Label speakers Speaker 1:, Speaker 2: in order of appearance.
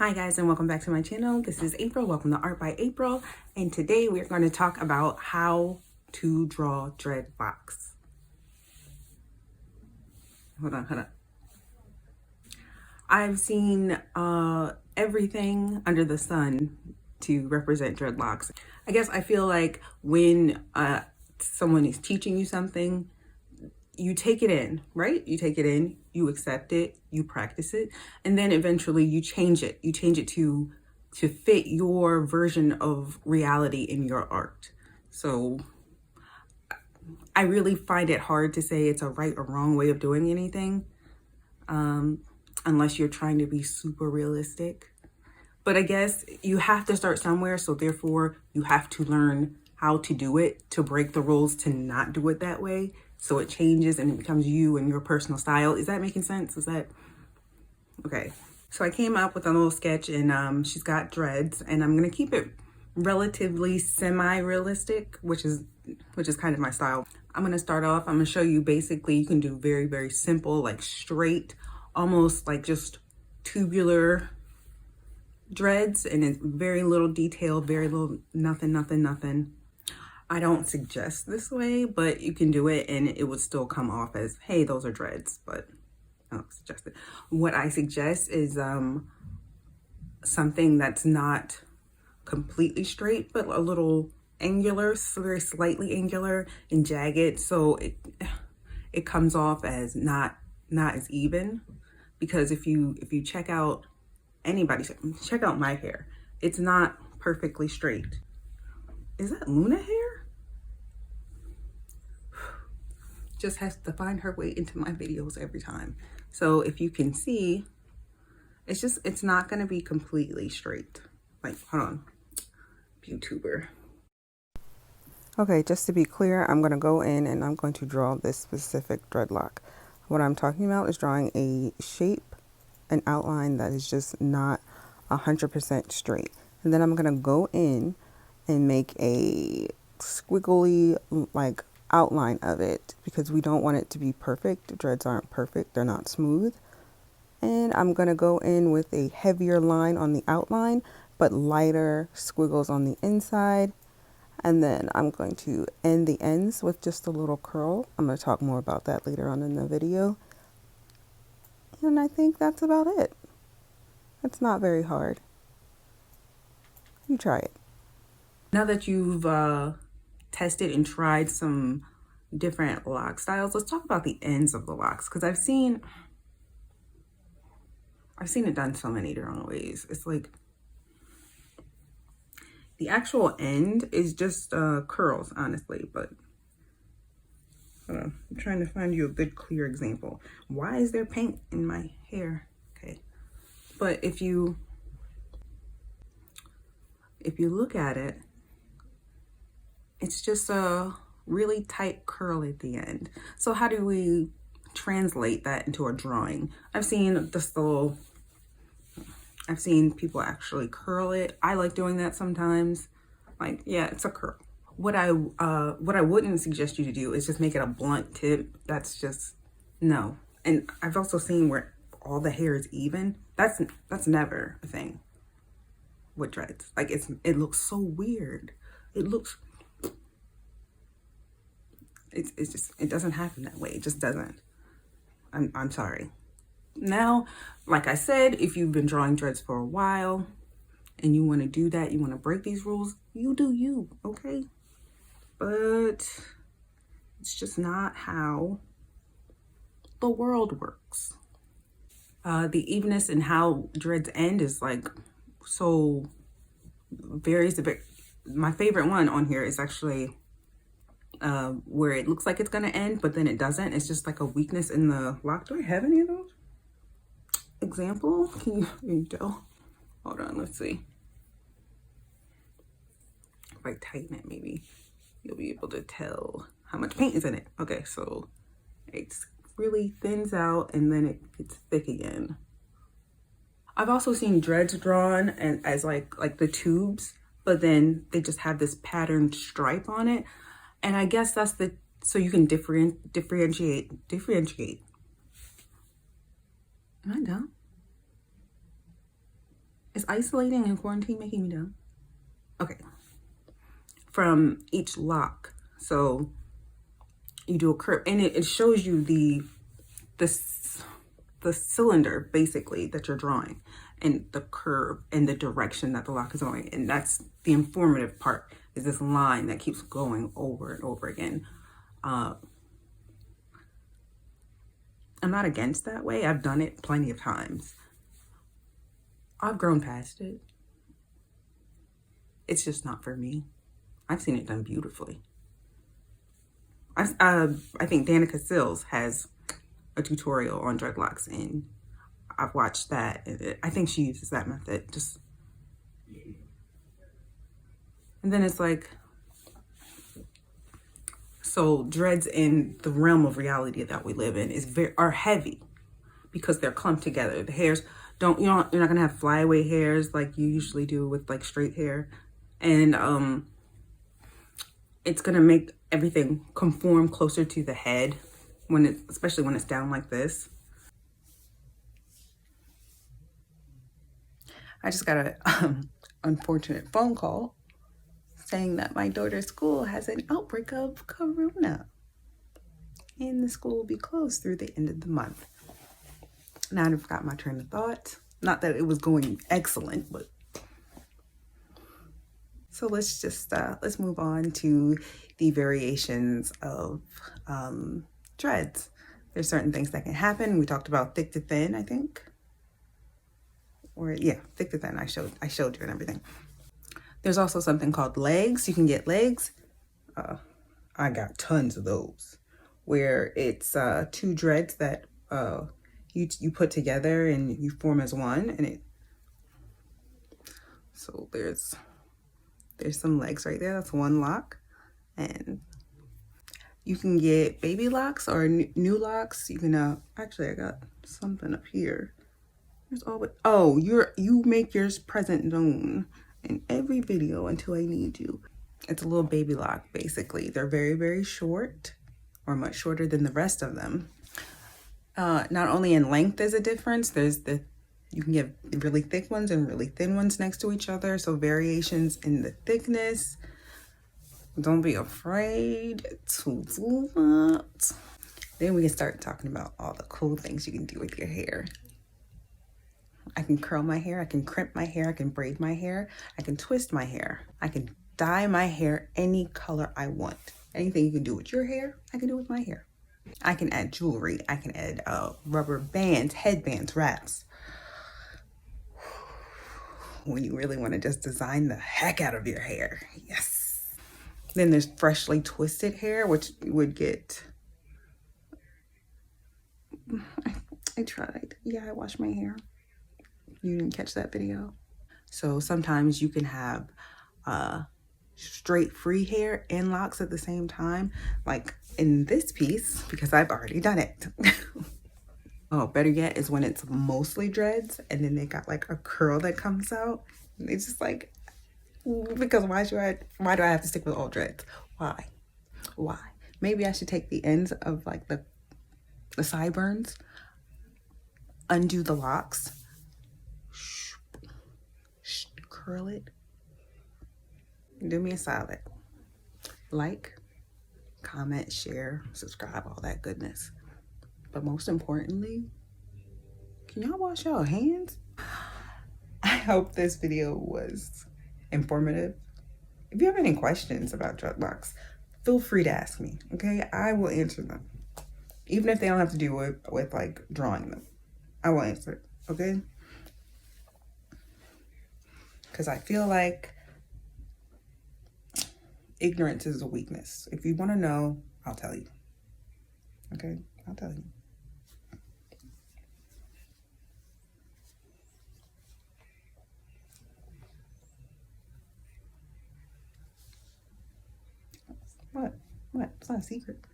Speaker 1: Hi guys, and welcome back to my channel. This is April. Welcome to Art by April, and today we're going to talk about how to draw dreadlocks. Hold on. I've seen everything under the sun to represent dreadlocks. I guess I feel like when someone is teaching you something, you take it in, right? You take it in, you accept it, you practice it, and then eventually you change it. You change it to fit your version of reality in your art. So I really find it hard to say it's a right or wrong way of doing anything, unless you're trying to be super realistic. But I guess you have to start somewhere, so therefore you have to learn how to do it, to break the rules, to not do it that way. So it changes and it becomes you and your personal style. Is that making sense? Is that okay? So I came up with a little sketch, and she's got dreads, and I'm gonna keep it relatively semi-realistic, which is kind of my style. I'm gonna start off. I'm gonna show you basically you can do very, very simple, like straight, almost like just tubular dreads, and it's very little detail, very little, nothing. I don't suggest this way, but you can do it and it would still come off as, hey, those are dreads, but I don't suggest it. What I suggest is something that's not completely straight, but a little angular, very slightly angular and jagged, so it comes off as not as even. Because if you check out check out my hair, it's not perfectly straight. Is that Luna hair? Just has to find her way into my videos every time. So if you can see, it's not gonna be completely straight. Like, hold on, YouTuber. Okay, just to be clear, I'm gonna go in and I'm going to draw this specific dreadlock. What I'm talking about is drawing a shape, an outline that is just not 100% straight. And then I'm gonna go in and make a squiggly like outline of it, because we don't want it to be perfect. Dreads aren't perfect, they're not smooth. And I'm gonna go in with a heavier line on the outline, but lighter squiggles on the inside. And then I'm going to end the ends with just a little curl. I'm gonna talk more about that later on in the video. And I think that's about it. It's not very hard. You try it. Now that you've tested and tried some different lock styles, let's talk about the ends of the locks, because I've seen it done so many different ways. It's like the actual end is just curls, honestly, but I'm trying to find you a good clear example. Why is there paint in my hair? Okay, but if you look at it, it's just a really tight curl at the end. So how do we translate that into a drawing? I've seen people actually curl it. I like doing that sometimes. Like, yeah, it's a curl. What I wouldn't suggest you to do is just make it a blunt tip. That's just, no. And I've also seen where all the hair is even. That's never a thing with dreads. Like, it looks so weird. It doesn't happen that way. It just doesn't. I'm sorry. Now, like I said, if you've been drawing dreads for a while and you want to do that, you want to break these rules, you do you, okay? But it's just not how the world works. The evenness in how dreads end is like so varies a bit. My favorite one on here is actually where it looks like it's gonna end, but then it doesn't. It's just like a weakness in the lock. Do I have any of those? Example? Can you tell? Hold on, let's see. If I tighten it, maybe you'll be able to tell how much paint is in it. Okay, so it really thins out and then it gets thick again. I've also seen dreads drawn and as like the tubes, but then they just have this patterned stripe on it. And I guess that's so you can differentiate. Am I done? Is isolating and quarantine making me dumb? Okay. From each lock. So you do a curve, and it shows you the cylinder basically that you're drawing, and the curve and the direction that the lock is going. And that's the informative part, is this line that keeps going over and over again. I'm not against that way. I've done it plenty of times. I've grown past it. It's just not for me. I've seen it done beautifully. I think Danica Sills has a tutorial on dreadlocks, and I've watched that. I think she uses that method. And then it's like, so dreads in the realm of reality that we live in are heavy because they're clumped together. The hairs you're not gonna have flyaway hairs like you usually do with like straight hair, and it's gonna make everything conform closer to the head especially when it's down like this. I just got a unfortunate phone call saying that my daughter's school has an outbreak of corona and the school will be closed through the end of the month. Now I've got my train of thought. Not that it was going excellent, but so let's move on to the variations of dreads. There's certain things that can happen. We talked about thick to thin, I think. Or yeah, thick to thin. I showed you and everything. There's also something called legs. You can get legs. I got tons of those, where it's two dreads that you put together and you form as one, and so there's some legs right there. That's one lock. And you can get baby locks or new locks. You can actually, I got something up here. There's always, oh, you make yours present known in every video until I need you. It's a little baby lock, basically. They're very, very short, or much shorter than the rest of them. Not only in length is a difference, you can get really thick ones and really thin ones next to each other. So variations in the thickness. Don't be afraid to do that. Then we can start talking about all the cool things you can do with your hair. I can curl my hair, I can crimp my hair, I can braid my hair, I can twist my hair, I can dye my hair any color I want. Anything you can do with your hair, I can do with my hair. I can add jewelry, I can add rubber bands, headbands, wraps. When you really want to just design the heck out of your hair, yes. Then there's freshly twisted hair, which would get, I tried. Yeah, I washed my hair. You didn't catch that video. So sometimes you can have straight free hair and locks at the same time, like in this piece, because I've already done it. Oh, better yet is when it's mostly dreads and then they got like a curl that comes out. And it's just like, because why do I have to stick with all dreads? Why? Maybe I should take the ends of like the sideburns, undo the locks, curl it. Do me a solid. Like, comment, share, subscribe, all that goodness. But most importantly, can y'all wash your hands? I hope this video was informative. If you have any questions about dreadlocks, feel free to ask me, okay? I will answer them. Even if they don't have to do with like drawing them. I will answer it, okay? Because I feel like ignorance is a weakness. If you want to know, I'll tell you. Okay? I'll tell you. What? It's not a secret.